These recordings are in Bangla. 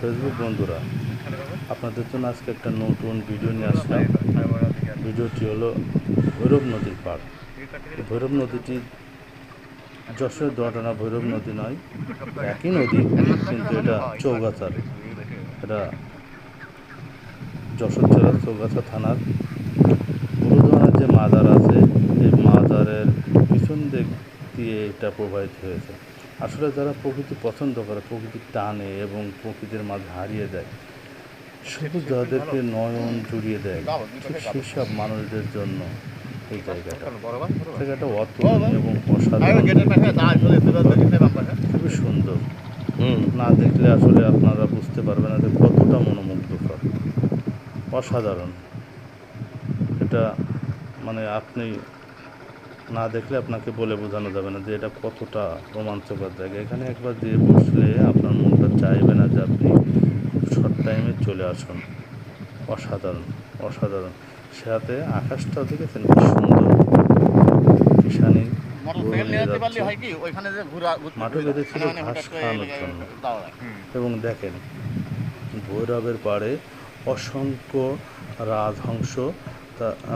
ফেসবুক বন্ধুরা, আপনাদের জন্য আজকে একটা নতুন ভিডিও নিয়ে আসলাম। ভিডিওটি হলো ভৈরব নদীর পাড়। ভৈরব নদীটি যশোরের দোয়াটানা ভৈরব নদী নয়, একই নদী, কিন্তু এটা চৌগাছার। এটা যশোর জেলার চৌগাছা থানার গুরুদোয়ানার যে মাজার আছে, এই মাজারের পিছন দিক দিয়ে এটা প্রবাহিত হয়েছে। আসলে যারা প্রকৃতি পছন্দ করে, প্রকৃতির টানে এবং প্রকৃতির মাঝে হারিয়ে দেয়, সবুজ যাদেরকে নয়ন জুড়িয়ে দেয়, ঠিক সেই সব মানুষদের জন্য এই জায়গাটা অতুলনীয় এবং অসাধারণ, খুবই সুন্দর। না দেখলে আসলে আপনারা বুঝতে পারবেন না যে কতটা মনোমুগ্ধকর, অসাধারণ। এটা মানে আপনি না দেখলে আপনাকে বলে বোঝানো যাবে না যে এটা কতটা রোমাঞ্চকর জায়গা। এখানে একবার যেয়ে বসলে আপনার মনটা চাইবে না যে আপনি শর্ট টাইমে চলে আসুন। অসাধারণ, অসাধারণ। সাথে আকাশটাও দেখেছেন কি সুন্দর। কিষানি গরু নিয়ে যাচ্ছে, মাঠে বেঁধেছিল ঘাস খাওয়ানোর জন্য। এবং দেখেন, ভৈরবের পাড়ে অসংখ্য রাজহংস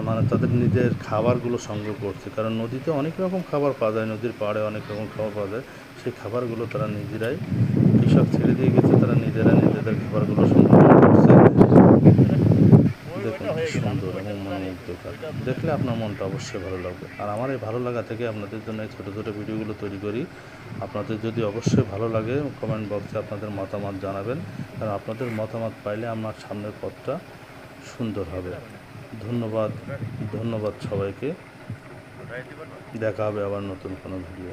মানে তাদের নিজের খাবারগুলো সংগ্রহ করছে, কারণ নদীতে অনেক রকম খাবার পাওয়া যায়, নদীর পাড়ে অনেক রকম খাবার পাওয়া যায়। সেই খাবারগুলো তারা নিজেরাই, কৃষক ছেড়ে দিয়ে গেছে, তারা নিজেরা নিজেদের খাবারগুলো সংগ্রহ করছে। দেখুন কি সুন্দর এবং মনোমুগ্ধকর। দেখলে আপনার মনটা অবশ্যই ভালো লাগবে। আর আমার এই ভালো লাগা থেকে আপনাদের জন্য এই ছোটো ছোটো ভিডিওগুলো তৈরি করি। আপনাদের যদি অবশ্যই ভালো লাগে, কমেন্ট বক্সে আপনাদের মতামত জানাবেন, কারণ আপনাদের মতামত পাইলে আমার সামনের পথটা সুন্দর হবে। ধন্যবাদ, ধন্যবাদ সবাইকে। দেখা হবে আবার নতুন কোনো ভিডিও।